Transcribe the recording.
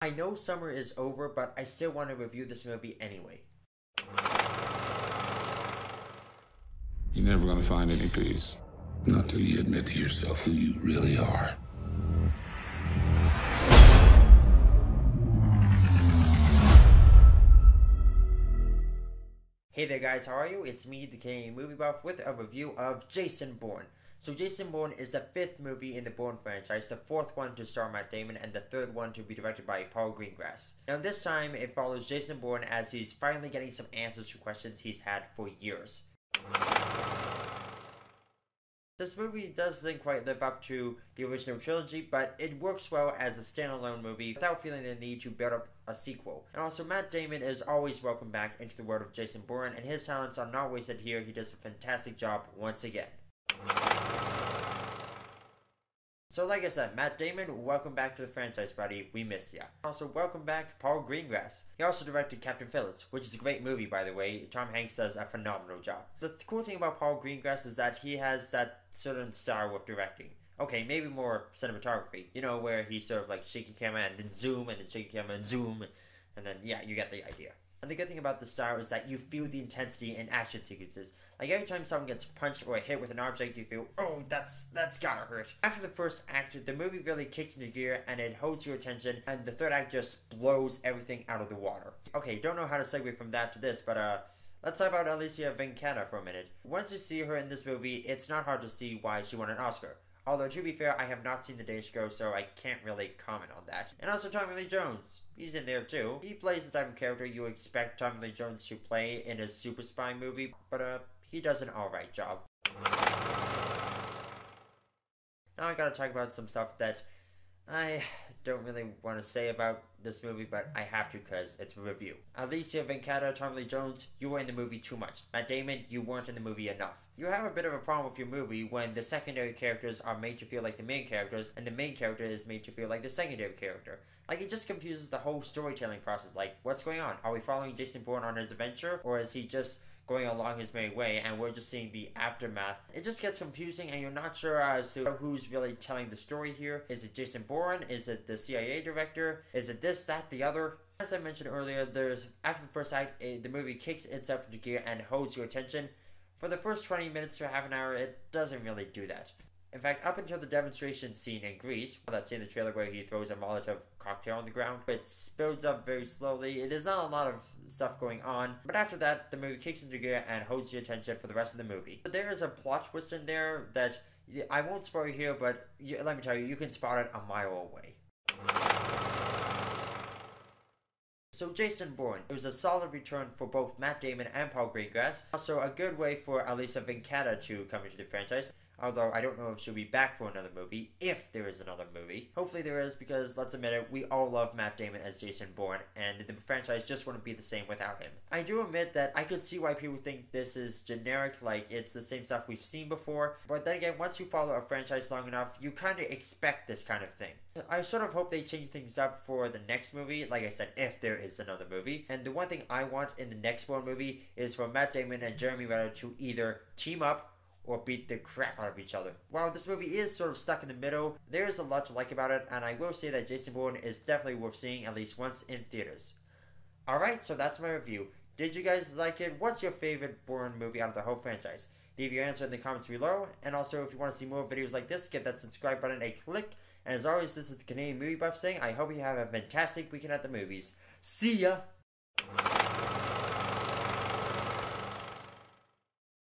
I know summer is over, but I still want to review this movie anyway. You're never gonna find any peace. Not till you admit to yourself who you really are. Hey there guys, how are you? It's me, the Canadian Movie Buff, with a review of Jason Bourne. So Jason Bourne is the 5th movie in the Bourne franchise, the 4th one to star Matt Damon, and the 3rd one to be directed by Paul Greengrass. Now this time, it follows Jason Bourne as he's finally getting some answers to questions he's had for years. This movie doesn't quite live up to the original trilogy, but it works well as a standalone movie without feeling the need to build up a sequel. And also, Matt Damon is always welcome back into the world of Jason Bourne, and his talents are not wasted here. He does a fantastic job once again. So like I said, Matt Damon, welcome back to the franchise, buddy. We missed ya. Also, welcome back Paul Greengrass. He also directed Captain Phillips, which is a great movie, by the way. Tom Hanks does a phenomenal job. The cool thing about Paul Greengrass is that he has that certain style of directing. Okay, maybe more cinematography. You know, where he sort of like shaky camera and then zoom, and then shaky camera and zoom. And then, yeah, you get the idea. And the good thing about this style is that you feel the intensity in action sequences. Like every time someone gets punched or hit with an object, you feel, oh, that's gotta hurt. After the first act, the movie really kicks into gear and it holds your attention, and the third act just blows everything out of the water. Okay, don't know how to segue from that to this, but let's talk about Epi.13 for a minute. Once you see her in this movie, it's not hard to see why she won an Oscar. Although, to be fair, I have not seen The Danish Girl, so I can't really comment on that. And also Tommy Lee Jones. He's in there, too. He plays the type of character you expect Tommy Lee Jones to play in a super spy movie, but, he does an alright job. Now I gotta talk about some stuff that I don't really want to say about this movie, but I have to because it's a review. Alicia Vikander, Tommy Lee Jones, you were in the movie too much. Matt Damon, you weren't in the movie enough. You have a bit of a problem with your movie when the secondary characters are made to feel like the main characters, and the main character is made to feel like the secondary character. Like, it just confuses the whole storytelling process. Like, what's going on? Are we following Jason Bourne on his adventure, or is he just going along his merry way, and we're just seeing the aftermath? It just gets confusing, and you're not sure as to who's really telling the story here. Is it Jason Bourne? Is it the CIA director? Is it this, that, the other? As I mentioned earlier, after the first act, the movie kicks itself into gear and holds your attention. For the first 20 minutes to half an hour, it doesn't really do that. In fact, up until the demonstration scene in Greece, that scene in the trailer where he throws a Molotov cocktail on the ground, it builds up very slowly. There's not a lot of stuff going on, but after that, the movie kicks into gear and holds your attention for the rest of the movie. But there is a plot twist in there that I won't spoil here, but let me tell you, you can spot it a mile away. So Jason Bourne, it was a solid return for both Matt Damon and Paul Greengrass. Also a good way for Alicia Vikander to come into the franchise. Although I don't know if she'll be back for another movie, if there is another movie. Hopefully there is, because let's admit it, we all love Matt Damon as Jason Bourne, and the franchise just wouldn't be the same without him. I do admit that I could see why people think this is generic, like it's the same stuff we've seen before, but then again, once you follow a franchise long enough, you kind of expect this kind of thing. I sort of hope they change things up for the next movie, like I said, if there is another movie. And the one thing I want in the next Bourne movie is for Matt Damon and Jeremy Renner to either team up or beat the crap out of each other. While this movie is sort of stuck in the middle, there is a lot to like about it, and I will say that Jason Bourne is definitely worth seeing at least once in theaters. Alright, so that's my review. Did you guys like it? What's your favorite Bourne movie out of the whole franchise? Leave your answer in the comments below, and also if you want to see more videos like this, give that subscribe button a click. And as always, this is the Canadian Movie Buff saying, I hope you have a fantastic weekend at the movies. See ya!